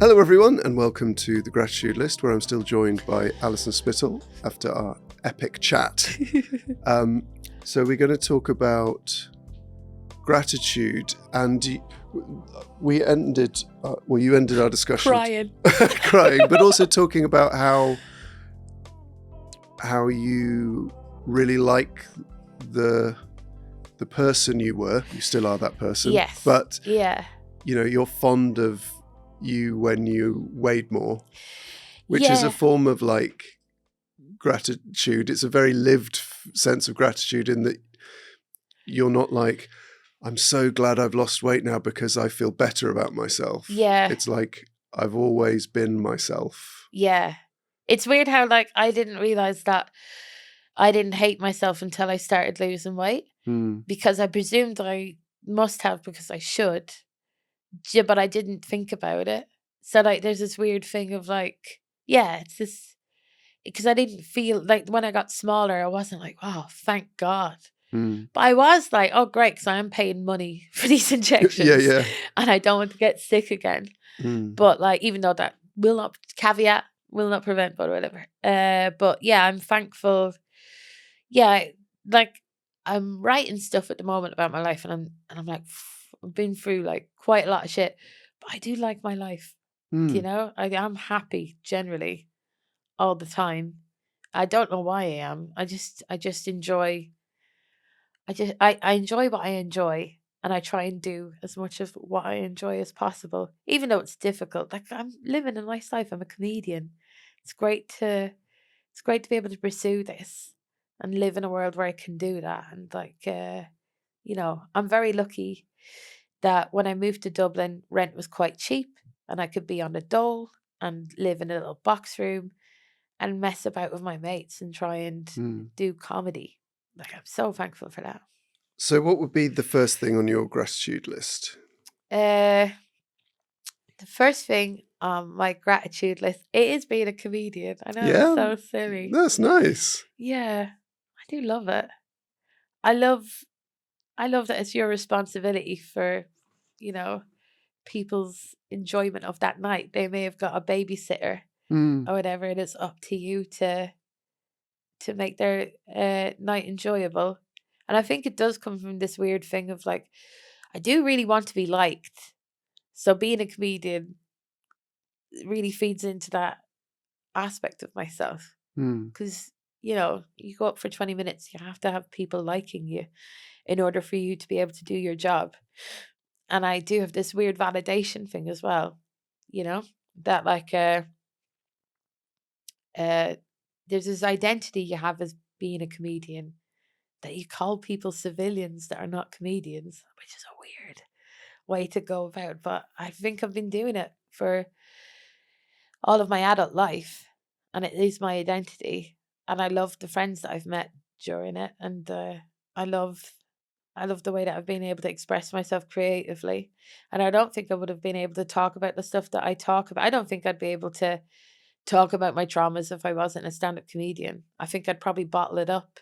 Hello everyone and welcome to the Gratitude List, where I'm still joined by Alison Spittle after our epic chat. So we're going to talk about gratitude, and we ended, you ended our discussion crying, but also talking about how you really like the person you were. You still are that person. Yes. But yeah. You're fond of you when you weighed more, which is a form of like gratitude. It's a very lived sense of gratitude in that you're not like, I'm so glad I've lost weight now because I feel better about myself. Yeah. It's like, I've always been myself. Yeah. It's weird how I didn't realize that I didn't hate myself until I started losing weight, because I presumed I must have because I should, but I didn't think about it. So there's this weird thing of it's this, because I didn't feel like when I got smaller, I wasn't like, oh, thank God. But I was like, oh, great, because I am paying money for these injections. Yeah. And I don't want to get sick again. But even though that will not prevent, but whatever. But yeah, I'm thankful. Yeah, I'm writing stuff at the moment about my life, and I'm like, I've been through quite a lot of shit, but I do like my life. I am happy generally all the time. I don't know why I am. I just enjoy. I enjoy what I enjoy, and I try and do as much of what I enjoy as possible, even though it's difficult. I'm living a nice life. I'm a comedian. It's great to be able to pursue this and live in a world where I can do that. And I'm very lucky that when I moved to Dublin, rent was quite cheap, and I could be on a dole and live in a little box room and mess about with my mates and try and do comedy. I'm so thankful for that. So what would be the first thing on your gratitude list? The first thing on my gratitude list, it is being a comedian. I know, it's so silly. That's nice. Yeah, I do love it. I love that it's your responsibility for, people's enjoyment of that night. They may have got a babysitter or whatever, and it's up to you to make their night enjoyable. And I think it does come from this weird thing of I do really want to be liked. So being a comedian really feeds into that aspect of myself. Because, you go up for 20 minutes, you have to have people liking you in order for you to be able to do your job. And I do have this weird validation thing as well, that there's this identity you have as being a comedian, that you call people civilians that are not comedians, which is a weird way to go about. But I think I've been doing it for all of my adult life, and it is my identity. And I love the friends that I've met during it, and I love the way that I've been able to express myself creatively. And I don't think I would have been able to talk about the stuff that I talk about. I don't think I'd be able to talk about my traumas if I wasn't a stand-up comedian. I think I'd probably bottle it up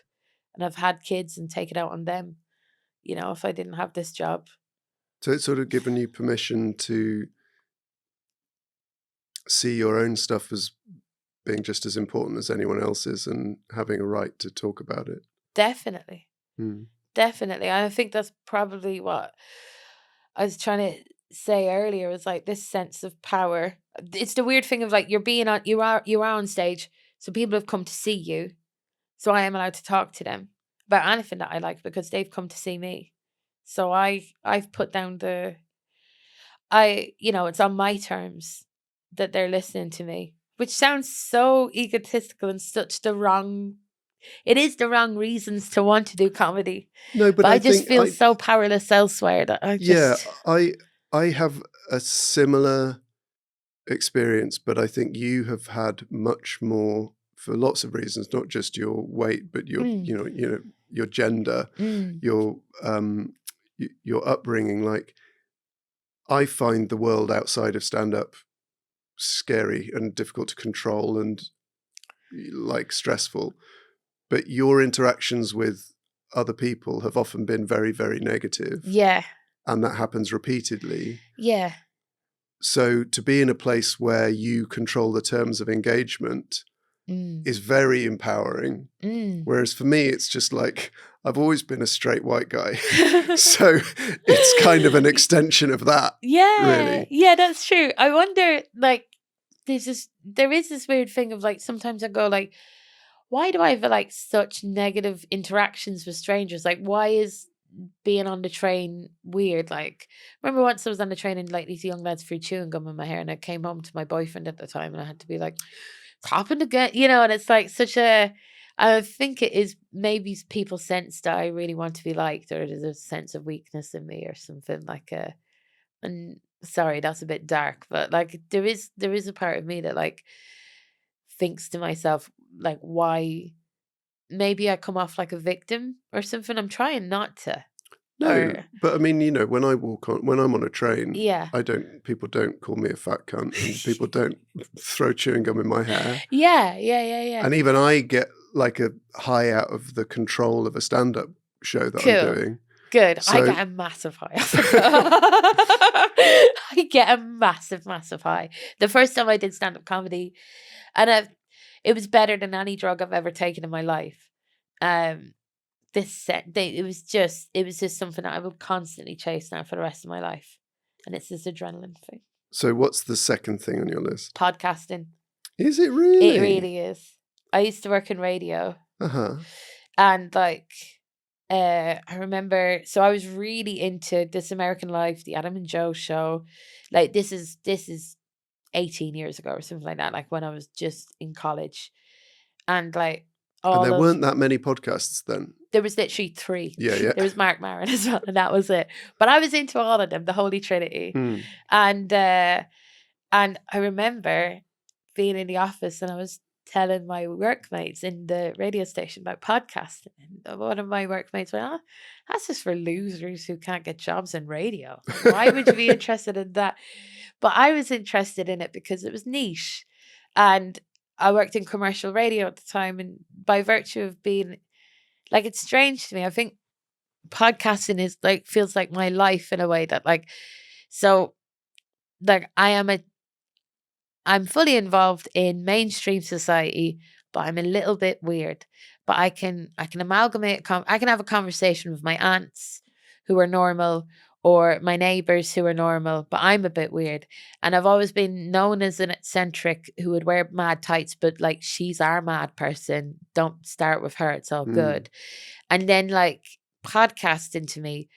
and have had kids and take it out on them, if I didn't have this job. So it's sort of given you permission to see your own stuff as being just as important as anyone else's and having a right to talk about it. Definitely. Definitely. I think that's probably what I was trying to say earlier, was this sense of power. It's the weird thing of you are on stage, so people have come to see you, so I am allowed to talk to them about anything that I like because they've come to see me. So I've put down it's on my terms that they're listening to me, which sounds so egotistical and it is the wrong reasons to want to do comedy. No, but I just feel so powerless elsewhere that I have a similar experience, but I think you have had much more, for lots of reasons, not just your weight, but your your gender, your upbringing. I find the world outside of stand-up scary and difficult to control and stressful. But your interactions with other people have often been very, very negative. Yeah. And that happens repeatedly. Yeah. So to be in a place where you control the terms of engagement is very empowering. Whereas for me, it's just like, I've always been a straight white guy. So it's kind of an extension of that. Yeah. Really. Yeah, that's true. I wonder, like, there is this weird thing of like, sometimes I go like, why do I have like such negative interactions with strangers? Like, why is being on the train weird? Like, remember once I was on the train and like these young lads threw chewing gum in my hair, and I came home to my boyfriend at the time and I had to be like, it's happened again, and it's like I think it is maybe people sense that I really want to be liked, or there's a sense of weakness in me or something like and sorry, that's a bit dark, but like there is a part of me that like thinks to myself, like, why maybe I come off like a victim or something. I'm trying not to. No, but I mean, when I'm on a train, Yeah. people don't call me a fat cunt, and people don't throw chewing gum in my hair. Yeah. And even I get like a high out of the control of a stand-up show that I'm doing. Good. So, I get a massive high. I get a massive, massive high. The first time I did stand-up comedy, and it was better than any drug I've ever taken in my life. It was just something that I will constantly chase now for the rest of my life, and it's this adrenaline thing. So what's the second thing on your list? Podcasting. Is it really? It really is. I used to work in radio. Uh-huh. And like, I remember, so I was really into This American Life, the Adam and Joe show. Like this is 18 years ago or something like that, like when I was just in college. And like, and there weren't that many podcasts then. There was literally 3. Yeah. There was Mark Maron as well, and that was it. But I was into all of them, the Holy Trinity. And I remember being in the office and I was telling my workmates in the radio station about podcasting. And one of my workmates went, "Oh, that's just for losers who can't get jobs in radio. Why would you be interested in that?" But I was interested in it because it was niche. And I worked in commercial radio at the time. And by virtue of being, like, it's strange to me. I think podcasting is like, feels like my life in a way that like, so like I'm fully involved in mainstream society, but I'm a little bit weird. But I can amalgamate, I can have a conversation with my aunts who are normal, or my neighbors who are normal, but I'm a bit weird. And I've always been known as an eccentric who would wear mad tights, but like, she's our mad person. Don't start with her. It's all good. And then like podcasting to me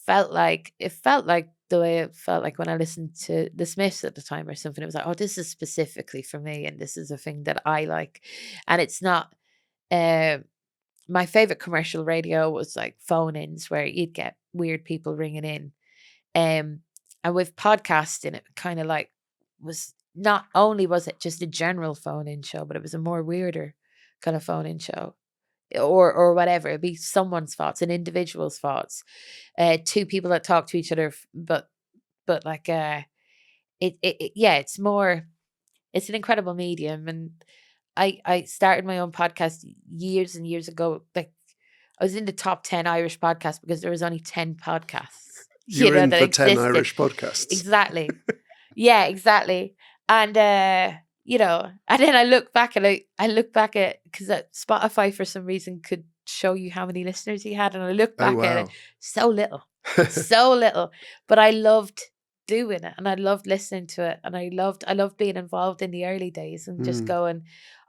felt like the way it felt like when I listened to the Smiths at the time or something. It was like, oh, this is specifically for me, and this is a thing that I like. And it's not my favorite commercial radio was like phone-ins where you'd get weird people ringing in. And with podcasting, it kind of like was, not only was it just a general phone-in show, but it was a more weirder kind of phone-in show. Or whatever, it'd be someone's thoughts, an individual's thoughts, 2 people that talk to each other, but like it's an incredible medium. And I started my own podcast years and years ago. Like, I was in the top 10 Irish podcasts because there was only 10 podcasts. You're in for 10 Irish podcasts. Exactly. Yeah, exactly. And and then I look back at because Spotify for some reason could show you how many listeners he had, and I look back at it, so little, so little. But I loved doing it, and I loved listening to it, and I loved being involved in the early days and just going,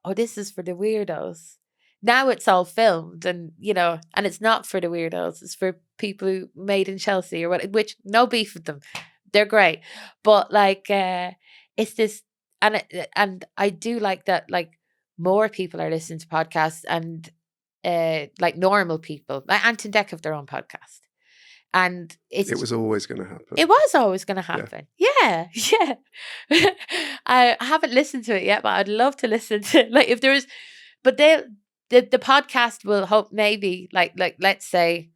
oh, this is for the weirdos. Now it's all filmed, and and it's not for the weirdos. It's for people who made in Chelsea or what. Which, no beef with them, they're great, but like it's this. And I do like that, like, more people are listening to podcasts, and like normal people, like Ant and Dec have their own podcast, and it was always going to happen. It was always going to happen. Yeah. I haven't listened to it yet, but I'd love to listen to it. Like, if there is, but the podcast will hope maybe like let's say.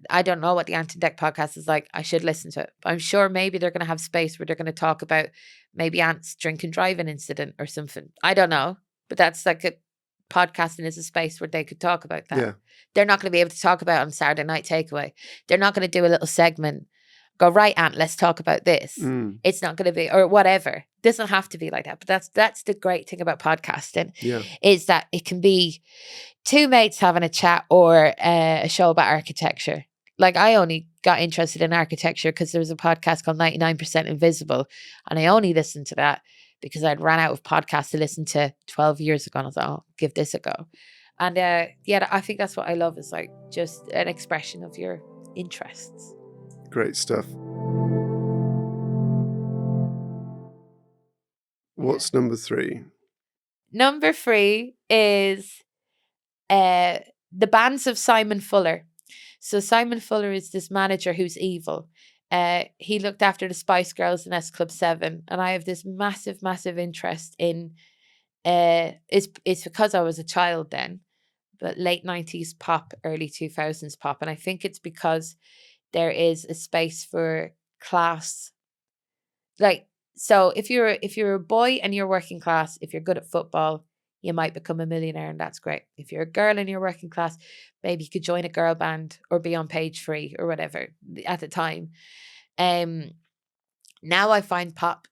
I don't know what the Ant and Dec podcast is like. I should listen to it. I'm sure maybe they're going to have space where they're going to talk about maybe Ant's drink and driving incident or something. I don't know. But that's like podcasting is a space where they could talk about that. Yeah. They're not going to be able to talk about it on Saturday Night Takeaway. They're not going to do a little segment go, right, Aunt, let's talk about this. Mm. It's not going to be, or whatever. Doesn't have to be like that. But that's the great thing about podcasting. Yeah. Is that it can be two mates having a chat or a show about architecture. Like I only got interested in architecture because there was a podcast called 99% Invisible. And I only listened to that because I'd ran out of podcasts to listen to 12 years ago. And I thought, I'll give this a go. And yeah, I think that's what I love, is like just an expression of your interests. Great stuff. What's number 3? Number 3 is the bands of Simon Fuller. So Simon Fuller is this manager who's evil. He looked after the Spice Girls and S Club 7, and I have this massive, massive interest in. It's because I was a child then, but late 90s pop, early 2000s pop, and I think it's because there is a space for class. Like, so if you're a boy and you're working class, if you're good at football, you might become a millionaire, and that's great. If you're a girl and you're working class, maybe you could join a girl band or be on Page 3 or whatever at the time. Now I find pop,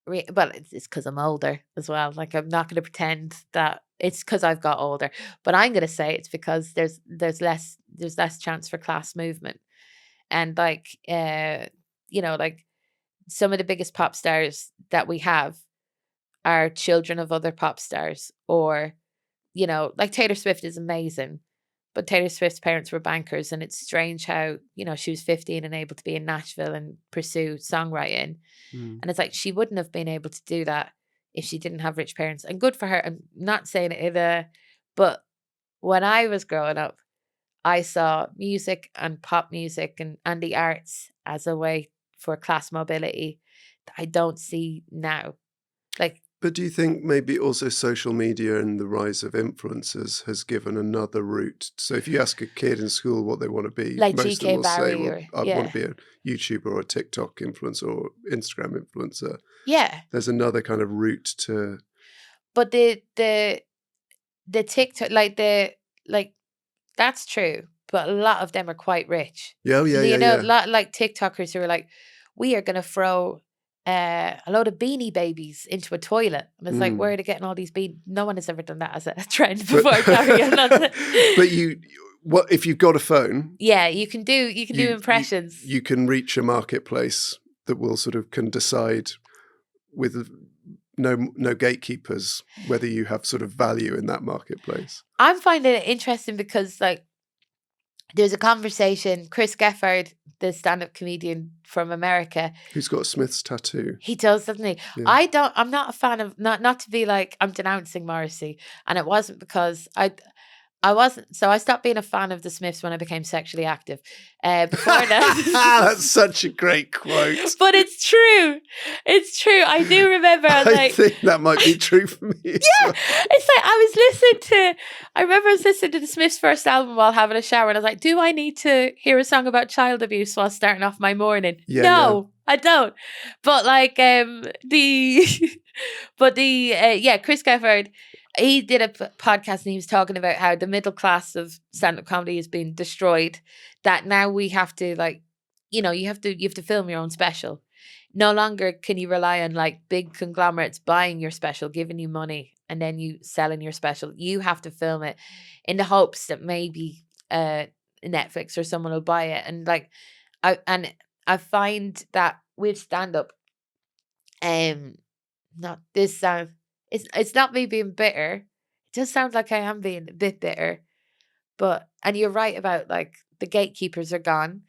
well, it's because I'm older as well. Like, I'm not going to pretend that it's because I've got older, but I'm going to say it's because there's less chance for class movement, and like like some of the biggest pop stars that we have are children of other pop stars, or like Taylor Swift is amazing, but Taylor Swift's parents were bankers, and it's strange how she was 15 and able to be in Nashville and pursue songwriting. And it's like she wouldn't have been able to do that if she didn't have rich parents, and good for her. I'm not saying it but when I was growing up, I saw music and pop music and the arts as a way for class mobility that I don't see now. But do you think maybe also social media and the rise of influencers has given another route? So if you ask a kid in school what they want to be, like most of GK them will say, Barry, well, or I want to be a YouTuber or a TikTok influencer or Instagram influencer. Yeah. There's another kind of route to... But the TikTok, that's true, but a lot of them are quite rich. Yeah. A lot like TikTokers who are like, we are going to throw a load of Beanie Babies into a toilet. And it's like, where are they getting all these no one has ever done that as a trend before. But what if you've got a phone? Yeah, you can do impressions. You can reach a marketplace that will can decide with no gatekeepers whether you have value in that marketplace. I'm finding it interesting because there's a conversation. Chris Gefford, the stand-up comedian from America, who's got Smith's tattoo. He does, doesn't he? Yeah. I'm not a fan of, not to be like I'm denouncing Morrissey, and it wasn't because I wasn't. So I stopped being a fan of the Smiths when I became sexually active. Before that, that's such a great quote. But it's true. It's true. I do remember. I think that might be true for me. Yeah, well. It's like I remember I was listening to the Smiths' first album while having a shower, and I was like, "Do I need to hear a song about child abuse while starting off my morning?" Yeah, no, I don't. But Chris Gefford. He did a podcast and he was talking about how the middle class of stand-up comedy has been destroyed. That now we have to you have to film your own special. No longer can you rely on big conglomerates buying your special, giving you money, and then you selling your special. You have to film it in the hopes that maybe Netflix or someone will buy it. And I find that with stand-up, not this sound. It's not me being bitter. It just sounds like I am being a bit bitter. And you're right about the gatekeepers are gone,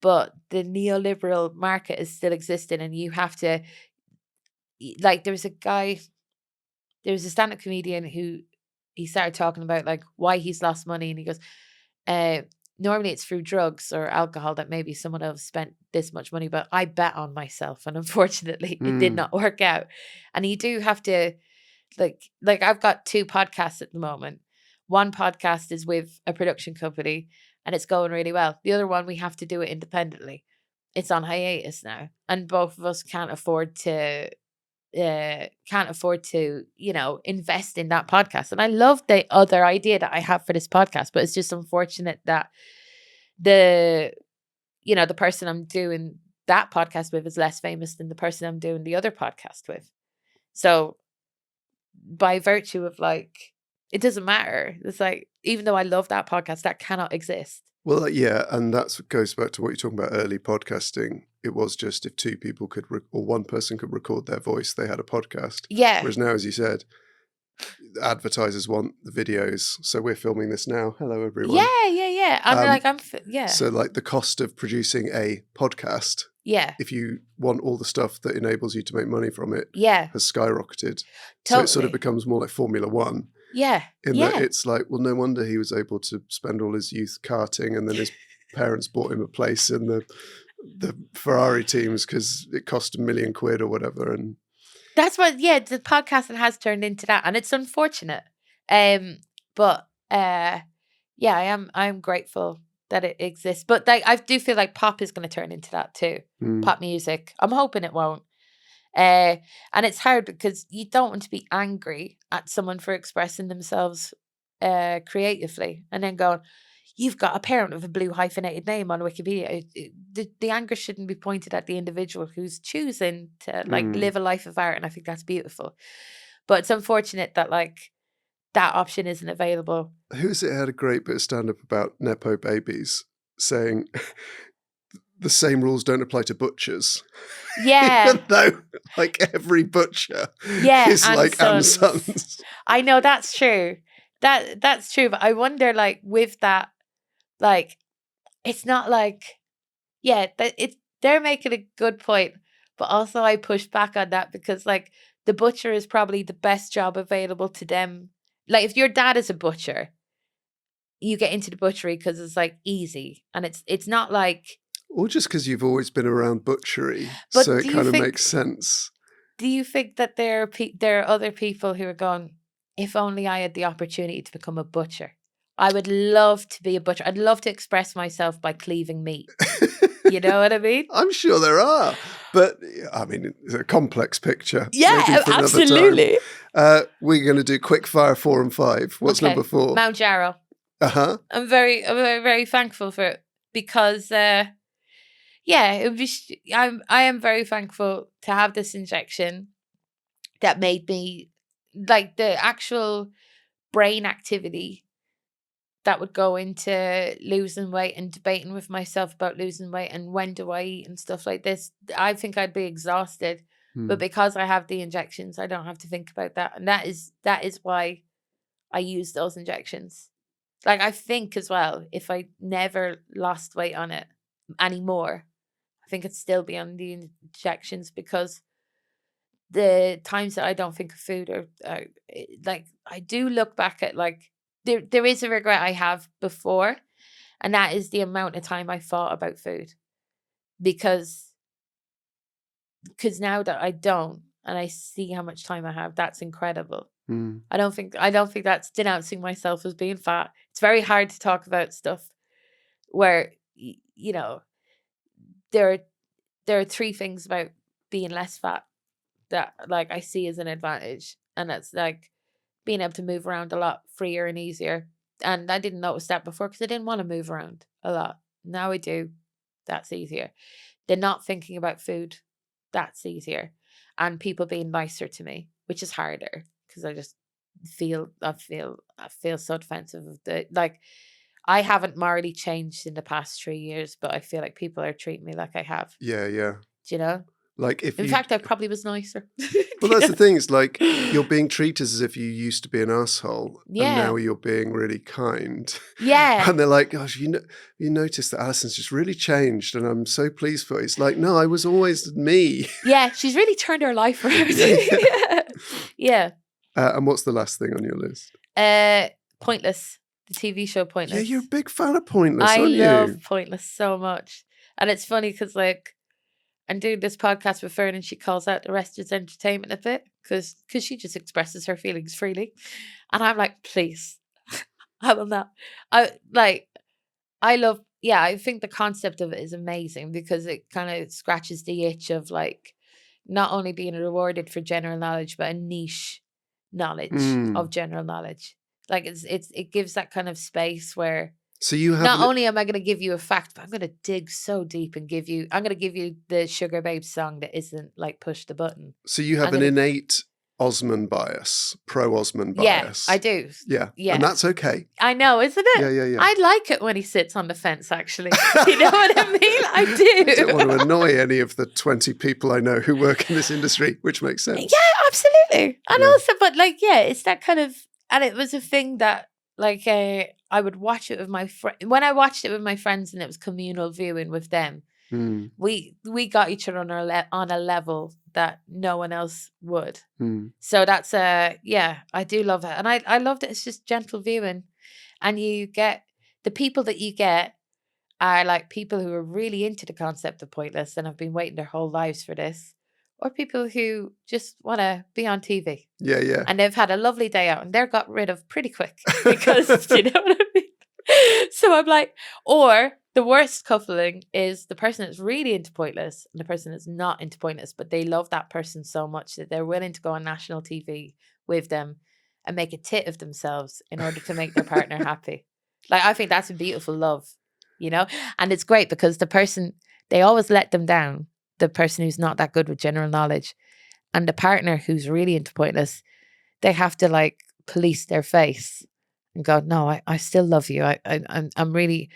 but the neoliberal market is still existing, and you have to there was a stand-up comedian who he started talking about why he's lost money, and he goes, normally it's through drugs or alcohol that maybe someone else spent this much money, but I bet on myself, and unfortunately it did not work out. And you do have to I've got 2 podcasts at the moment. One podcast is with a production company and it's going really well. The other one, we have to do it independently. It's on hiatus now, and both of us can't afford to invest in that podcast. And I love the other idea that I have for this podcast, but it's just unfortunate that you know, the person I'm doing that podcast with is less famous than the person I'm doing the other podcast with. So by virtue of like, it doesn't matter. It's like, even though I love that podcast, that cannot exist. Well, yeah, and that goes back to what you're talking about early podcasting. It was just if two people could, or one person could record their voice, they had a podcast. Yeah. Whereas now, as you said, advertisers want the videos. So we're filming this now. Hello, everyone. Yeah. Yeah. So like the cost of producing a podcast, Yeah. if you want all the stuff that enables you to make money from it, Yeah. has skyrocketed. Totally. So it sort of becomes more like Formula One. Yeah. In that it's like, well, no wonder he was able to spend all his youth karting, and then his parents bought him a place in the Ferrari teams because it cost £1 million or whatever. And that's what, the podcasting has turned into that, and it's unfortunate. But I'm grateful that it exists. But like, I do feel like pop is going to turn into that too. Pop music. I'm hoping it won't. And it's hard because you don't want to be angry at someone for expressing themselves creatively and then going, you've got a parent with a blue hyphenated name on Wikipedia. The anger shouldn't be pointed at the individual who's choosing to like live a life of art, and I think that's beautiful. But it's unfortunate that like that option isn't available. Who's it had a great bit of stand-up about Nepo babies saying the same rules don't apply to butchers. Yeah. Even though like every butcher is and like sons. and sons. I know, that's true. That's true. But I wonder, like, with that, like, it's not like, they're making a good point, but also I push back on that because like the butcher is probably the best job available to them. Like if your dad is a butcher, you get into the butchery because it's like easy, and it's not like, or just because you've always been around butchery, but so it kind of makes sense. Do you think that there are other people who are going, if only I had the opportunity to become a butcher? I would love to be a butcher. I'd love to express myself by cleaving meat. You know what I mean? I'm sure there are, but I mean, it's a complex picture. Yeah, absolutely. We're going to do quick fire 4 and 5. What's number 4? Mounjaro. I'm very, very thankful for it because, I am very thankful to have this injection that made me, like, the actual brain activity that would go into losing weight and debating with myself about losing weight and when do I eat and stuff like this. I think I'd be exhausted, but because I have the injections, I don't have to think about that. And that is why I use those injections. Like, I think as well, if I never lost weight on it anymore, I think I'd still be on the injections because the times that I don't think of food are like, I do look back at like, there is a regret I have before, and that is the amount of time I thought about food. Because now that I don't, and I see how much time I have, that's incredible. I don't think that's denouncing myself as being fat. It's very hard to talk about stuff where, you know, there are 3 things about being less fat that like I see as an advantage, and that's like being able to move around a lot freer and easier. And I didn't notice that before because I didn't want to move around a lot. Now I do. That's easier. They're not thinking about food. That's easier. And people being nicer to me, which is harder because I just feel so defensive of the, like, I haven't morally changed in the past 3 years, but I feel like people are treating me like I have. Yeah. Do you know? Like in fact, I probably was nicer. Well, that's the thing. It's like you're being treated as if you used to be an asshole, and now you're being really kind. Yeah. And they're like, "Gosh, you notice that Alison's just really changed, and I'm so pleased for it." It's like, no, I was always me. Yeah, she's really turned her life around. Yeah. And what's the last thing on your list? Pointless. The TV show Pointless. Yeah, you're a big fan of Pointless, aren't you? I love Pointless so much, and it's funny because like, I'm doing this podcast with Fern and she calls out the rest as entertainment a bit because she just expresses her feelings freely. And I'm like, please, I will not. I think the concept of it is amazing because it kind of scratches the itch of like not only being rewarded for general knowledge, but a niche knowledge of general knowledge. Like it gives that kind of space where So you have Not only am I going to give you a fact, but I'm going to dig so deep and I'm going to give you the Sugar Babes song that isn't like push the button. So you have an innate Osman bias, pro-Osman bias. Yeah, I do. Yeah. Yeah. And that's okay. I know, isn't it? Yeah. I like it when he sits on the fence, actually. You know what I mean? I do. I don't want to annoy any of the 20 people I know who work in this industry, which makes sense. Yeah, absolutely. And also, but like, yeah, it's that kind of, and it was a thing that like I would watch it with my friend. When I watched it with my friends and it was communal viewing with them, we got each other on a level that no one else would. So that's I do love it, and I loved it. It's just gentle viewing, and you get the people that you get are like people who are really into the concept of Pointless and have been waiting their whole lives for this, or people who just want to be on TV. Yeah. And they've had a lovely day out, and they're got rid of pretty quick because you know what I mean. So I'm like, or the worst coupling is the person that's really into Pointless and the person that's not into Pointless, but they love that person so much that they're willing to go on national TV with them and make a tit of themselves in order to make their partner happy. Like, I think that's a beautiful love, you know? And it's great because the person, they always let them down, the person who's not that good with general knowledge. And the partner who's really into Pointless, they have to like police their face and go, no, I still love you. I'm really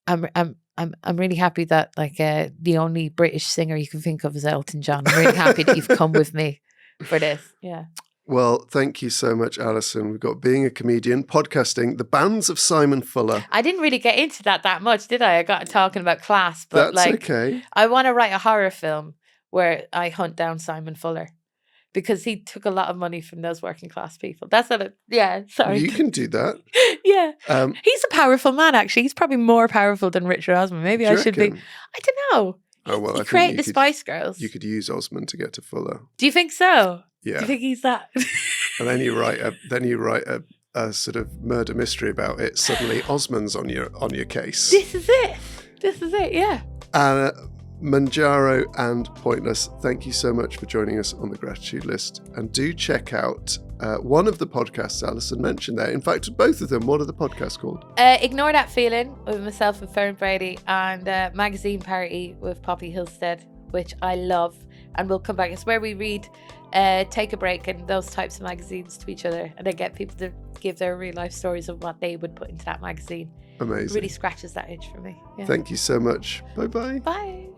happy that like the only British singer you can think of is Elton John. I'm really happy that you've come with me for this. Yeah. Well, thank you so much, Alison. We've got being a comedian, podcasting, the bands of Simon Fuller. I didn't really get into that much, did I? I got talking about class, but that's like, okay. I want to write a horror film where I hunt down Simon Fuller because he took a lot of money from those working class people. That's not sorry. You can do that. Yeah. He's a powerful man, actually. He's probably more powerful than Richard Osman. Maybe I should be. I don't know. Oh, well, he created the Spice Girls. You could use Osman to get to Fuller. Do you think so? Yeah. Do you think he's that? And then you write a sort of murder mystery about it. Suddenly Osman's on your case. This is it, yeah. Mounjaro and Pointless, thank you so much for joining us on the Gratitude List. And do check out one of the podcasts Alison mentioned there. In fact, both of them. What are the podcasts called? Ignore That Feeling with myself and Fern Brady, and Magazine Party with Poppy Hillstead, which I love. And we'll come back. It's where we read Take a Break and those types of magazines to each other, and then get people to give their real life stories of what they would put into that magazine. Amazing. It really scratches that itch for me. Yeah. Thank you so much. Bye-bye. Bye.